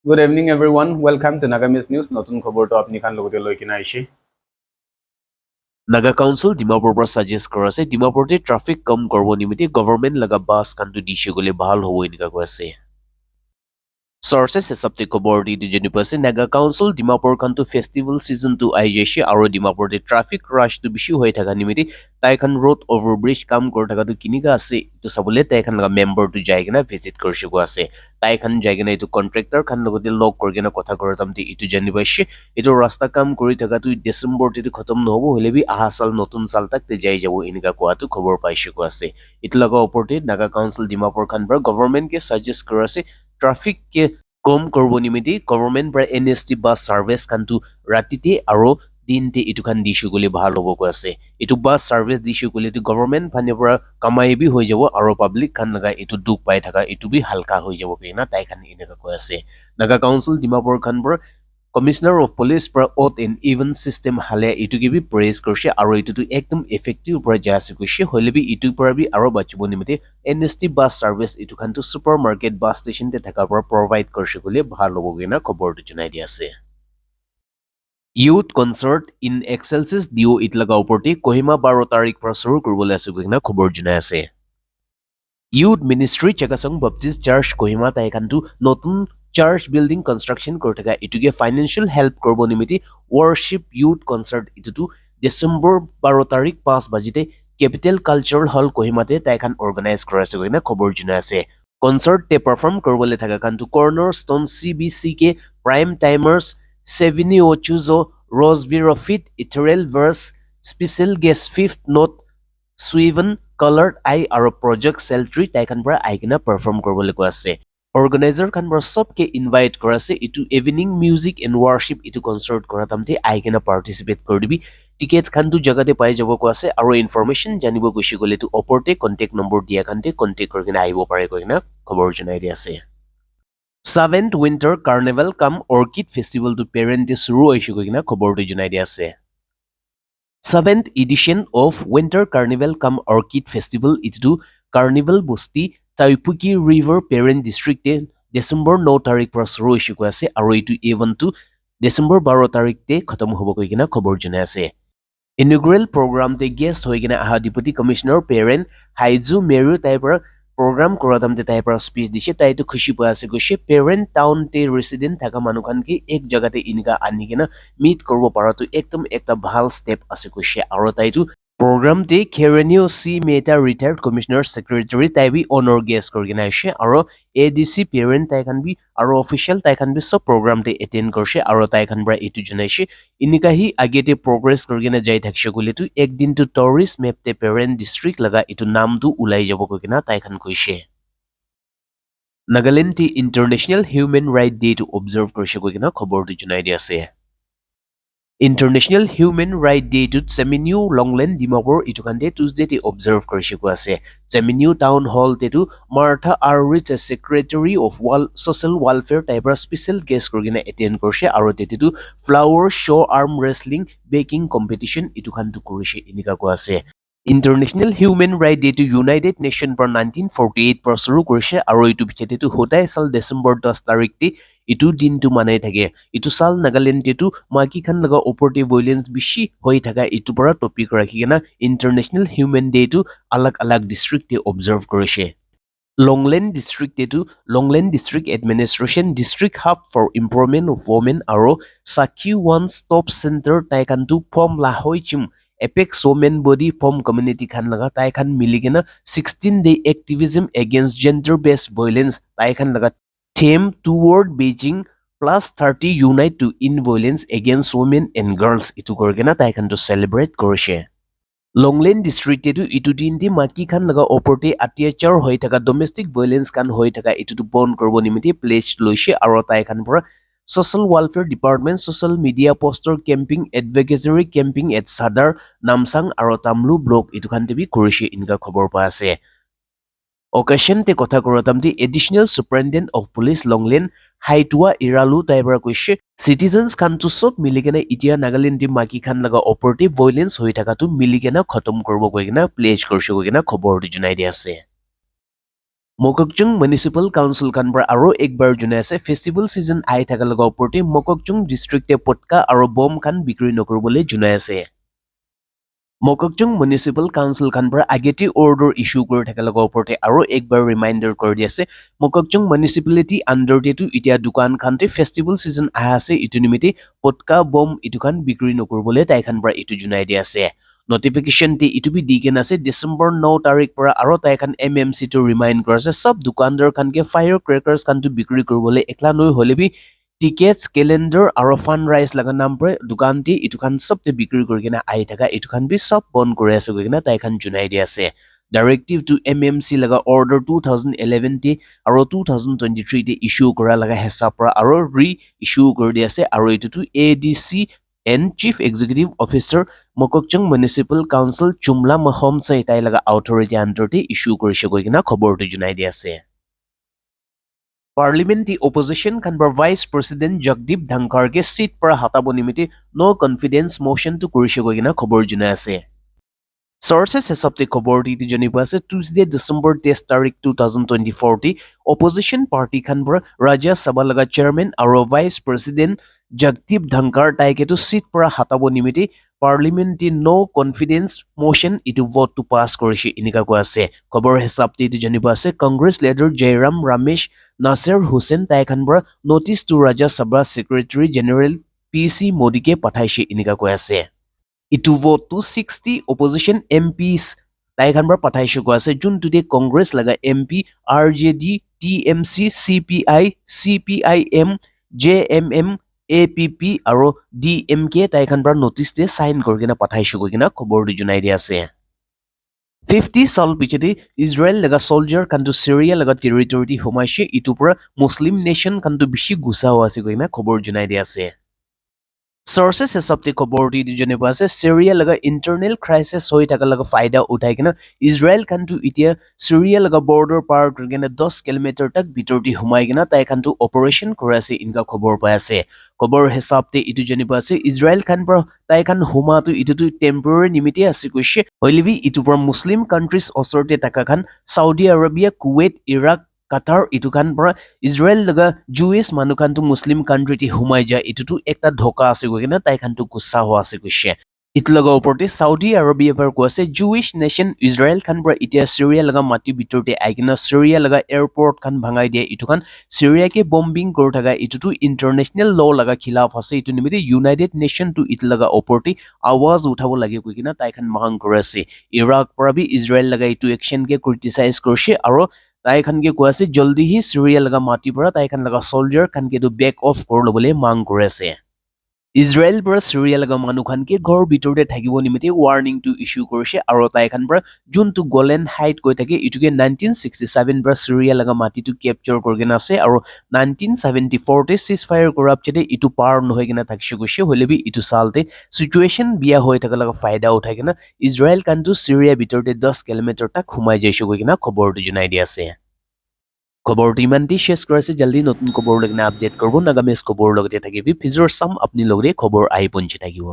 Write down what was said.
Good evening, everyone. Welcome to Nagamis News. নতুন খবৰটো আপুনি খান লগতে লৈ কিনে আহিছে। Naga Council Dimapur পৰা suggest কৰা আছে ডিমাপুৰতে ট্ৰাফিক কম কৰিব নিমিত্তে গভৰ্ণমেণ্ট লগা বাছ কানটো দিছে গলে ভাল হ'ব এনেকা কৈ আছে Sources হিচাপতে খবৰ দি জেনিপাছে Naga Council Dimapur কানটো ফেষ্টিভেল সিজনটো আহি যাইছে আৰু ডিমাপুৰতে ট্ৰাফিক ৰাশটো বেছি হৈ থকা নিমিত্তে তাইখান ৰোড ওভাৰব্ৰিজ কাম কৰি থকাটো কিনিকা আছে এইটো চাবলৈ তাইখান লগা মেম্বাৰটো যাই কিনে ভিজিট কৰিছে গৈ আছে তাইখান যাই কিনে এইটো কন্ট্ৰেক্টৰ খান লগতে লগ কৰি কিনে কথা কৰি তামতে এইটো জানি পাইছে এইটো ৰাস্তা কাম কৰি থকাটো ডিসেম্বৰতে খতম নহব হলে বি আহা সাল নতুন সাল তাক যাই যাব এনেকা কোৱাটো খবৰ পাইছে গৈ আছে এইটো লগা ওপৰতে Naga Council Dimapur খান পৰা গভৰ্ণমেণ্ট কে সাজেষ্ট কৰা আছে ট্ৰাফিক কে কম কৰিব নিমিত্তে গভৰ্ণমেণ্ট পৰা NST বাছ সাৰ্ভিস কানটো ৰাতিতে আৰু দিনতে ইটো খান দিছো গলে ভাল হ'ব কৈ আছে ইটো বাছ সাৰ্ভিস দিছো গলে তো গভৰ্ণমেণ্ট ফানে পৰা কামাই বি হৈ যাব আৰু পাব্লিক খান লগা ইটো দুখ পাই থকা ইটো বি হালকা হৈ যাব কিনা তাই খান এনেকা কৈ আছে Naga Council Dimapur খান পৰা Commissioner of Police পৰা oath and even system হালে ইটো কি বি প্ৰেজ কৰিছে আৰু ইটো একদম এফেক্টিভ পৰা যাইছে কৈছে হলে বি ইটো পৰা বি আৰু বাচিব নিমিত্তে NST বাছ সাৰ্ভিস ইটো খানটো সুপাৰমাৰ্কেট বাছ ষ্টেচনতে থকা পৰা প্ৰভাইড কৰিছে গলে ভাল হ'ব কিনা খবৰটো জনাই দি আছে Youth concert in Excelsis Dio itlaga oporti Kohima 12 tarik পৰা শুৰু কৰিবলৈ আছে কিনা খবৰ জনাই আছে Youth Ministry Chakasang Baptist Church Kohima তাইখানটো নতুন চার্চ বিল্ডিং কনস্ট্রাকশন কৰি থকা ইটোকে ফাইনান্সিয়াল হেল্প কৰিব নিমিত্তে ওয়াৰ্শিপ ইউথ কনসাৰ্ট ইটোটো ডিসেম্বৰ 12 তাৰিখ 5 বাজিতে ক্যাপিটাল কালচাৰাল হল কোহিমাতে তাইখান অৰ্গানাইজ কৰা আছে কিনা খবৰ জনাই আছে কনসাৰ্ট তে পাৰফৰ্ম কৰিবলৈ থকা কানটো cornerstone CBCK prime timers Sevini Ochuzo Rosevere Fit Ethereal Verse Special Guest Fifth Note Swiven Colored Eye আৰু Project Cell3 তাইখান পৰা আইকিনা পাৰফৰ্ম কৰিবলৈ কৈ আছে Organizer kan bara sobke invite kora ase itu evening music and worship itu concert kora tamte aigena participate koribi ticket kan tu jaga te pai jabo ko ase aro information janibo goshi gole tu oporte contact number dia kante contact korina aibo pare koina khobor janai di ase 7th Winter Carnival Come Orchid Festival to parent de suru hoishi koina khobor tu janai di ase 7th edition of Winter Carnival Come Orchid Festival itu Carnival Bosti Taipuki River Parent District December 9 tarik পৰা শুৰু হৈছে কৈ আছে আৰু এইটো ইভেন্টটো December 12 তাৰিখতে খতম হ'ব কৈ কিনা খবৰ জনাই আছে ইনগ্ৰেল প্ৰগ্ৰাম তে গেষ্ট হৈ কিনা আহা ডিপুটি কমিশনাৰ পেৰেন্ট হাইজু মেৰু টাইপৰ program kora tamte tai para speech dishe tai to khushi pa ase goshe parent town te resident thaka manu khan ki ek jaga te inga ani kena meet korbo para to ekdom ekta bhal step ase goshe aro tai to program te Kerenio C Meta retired commissioner secretary tai bi honor guest korgina ashe aro ADC parent tai khan bi aro official tai khan bi sob program te attend korshe aro tai khan bra etu janaishe inika hi agete progress korgina jai thakse gole tu ek din to tourist map te parent district laga etu naam tu ulai jabo kokina tai khan koise Nagaland ti International Human Right Day to observe korise kokina khobor tu janai di ase International Human Right Day to Seminu Longland Dimapur itukande Tuesday te observe korise ko ase Seminu Town Hall te tu Martha R. Rich as Secretary of Social Welfare type special guest korgina attend korse aro te tu flower show arm wrestling baking competition itukan tu korise inika ko ase International Human Right Day to United Nation per 1948 per suru korise aro itu bichete tu hodai sal December 10 tarik te itu din tu manai thake itu sal Nagaland te tu maki khan laga oporti violence bishi hoi thaka itu para topic rakhi kena International Human Day tu alag alag district te observe korise Longland District te tu Longland District Administration District Hub for Improvement of Women aro Sakhi One Stop Center taikan tu form la hoichim Apex Women Body Form Community khan laga tai khan miligena 16-day activism against gender-based violence tai khan laga theme toward Beijing plus 30 unite to end violence against women and girls itu korgena tai khan to celebrate korise Longland District te tu itu din ti maki khan laga oporte atiachar hoi thaka domestic violence kan hoi thaka itu tu bon korbo nimiti pledge loise aro tai khan pura Social Welfare Department Social Media Poster Camping Advocacy Camping at Sadar Namsang aro Tamlu Block itu khan te bi korise inga khobor pa ase Occasion te kotha koratamti Additional Superintendent of Police Longland Haitua Iralu taibara koise citizens khan tu sob miligena itia Nagaland ti maki khan laga oporti violence hoi thaka tu miligena khatam korbo koigena pledge korse koigena khobor tu junai di ase Mokokchung Municipal Council kan pra aro ekbar june ase festival season ai thaka laga oporti Mokokchung district e potka aro bom kan bikri nokorbole june ase. Mokokchung Municipal Council kan pra ageti order issue kori thaka laga oporti aro ekbar reminder kori di ase Mokokchung Municipality under te tu itia dukan kan te festival season ai ase itu nimite potka bom itu kan bikri nokorbole tai kan pra itu junai di ase. Notification ti itu bi diken ase December 9 tarik para aro tai kan MMC to remind korase sab dukandar kan ke firecrackers kan to bikri korbole ekla noi hole bi tickets calendar aro fundraise laga naam pre dukan ti itu kan sab te bikri korkena ai thaka itu kan bi sab bon kore ase koina tai kan junai di ase. Directive to MMC laga order 2011 ti aro 2023 ti issue kora laga hesap pra aro re-issue kori di ase aro itu tu ADC and Chief Executive Officer Mokokchung Municipal Council Chumla Mahom sai tai laga authority under te issue korise koina khobor tu junai di ase. Parliamentary opposition kan bar Vice President Jagdeep Dhankar ke seat para hatabo nimite no confidence motion to korise koina khobor junai ase. Sources hesapte khobor di jani pase Tuesday December 10 tarik 2024 ti opposition party kan bar Rajya Sabha laga chairman aro Vice President Jagdeep Dhankar taike to seat para hatabo nimite parliament no confidence motion itu vote to pass korise inika ko ase khobor hesapte itu jani pase Congress leader Jairam Ramesh Nasir Hussain taikan bar notice to Rajya Sabha Secretary General PC Modi ke pathaise inika ko ase. Itu vote to 60 opposition MPs taikan bar pathaise ko ase jun today Congress laga MP RJD TMC CPI CPIM JMM APP aro DMK taikan bar notice te sign korkena pathaise koina khobor di junai di ase. 50 साल पिछे Israel laga soldier kantu Syria laga territory ti humaishe itu pura Muslim nation kantu bishi gusa ho ase koina khobor junai di ase. Sources hesapte khobor di jane ase Syria laga internal crisis hoi thaka laga faida uthai kena Israel kantu itia Syria laga border par korkena 10 km tak bitor ti humai kena tai kantu operation korase inka khobor pa ase. Khobor hesapte itu jane ase Israel kan par tai kan huma tu itu tu temporary nimite ase koise hoilibi itu par Muslim countries osorte taka kan Saudi Arabia Kuwait Iraq Qatar itu kan para Israel laga Jewish manu kan tu Muslim country ti humai ja itu tu ekta dhoka ase koina tai kan tu gussa ho ase koise itu laga oporte Saudi Arabia par ko ase Jewish nation Israel kan para itia Syria laga mati bitor te aikina Syria laga airport kan bhangai dia itu kan Syria ke bombing kor thaga itu tu international law laga khilaf ase itu nimite United Nation tu it laga oporte awaz uthabo lage koina tai kan mahang korase Iraq para bi Israel laga itu action ke criticize korse aro tai khan ke koase jaldi hi Syria laga mati para tai khan laga soldier khan ke do back off kor lobole mang korase. Israel para Syria laga manu khan ke ghor bitor te thakibo nimite warning to issue korise aro tai khan para jun to Golan Height koi thake ituke 1967 para Syria laga mati to capture korgena ase aro 1974 te ceasefire korap chete itu par nohoi gena thakshi koise holebi itu salte situation bia hoi thaka laga faida uthai gena Israel kan to Syria bitor te 10 km tak khumai jaisho gena khobor tu junai di ase. খবর ইমানটি শেষ করেছে জলদি নতুন খবর লগনে update করব নাগামিজ খবর লগতে থাকিবি ফিজৰ সাম আপনি লগৰে খবৰ আই পঞ্চি থাকিব।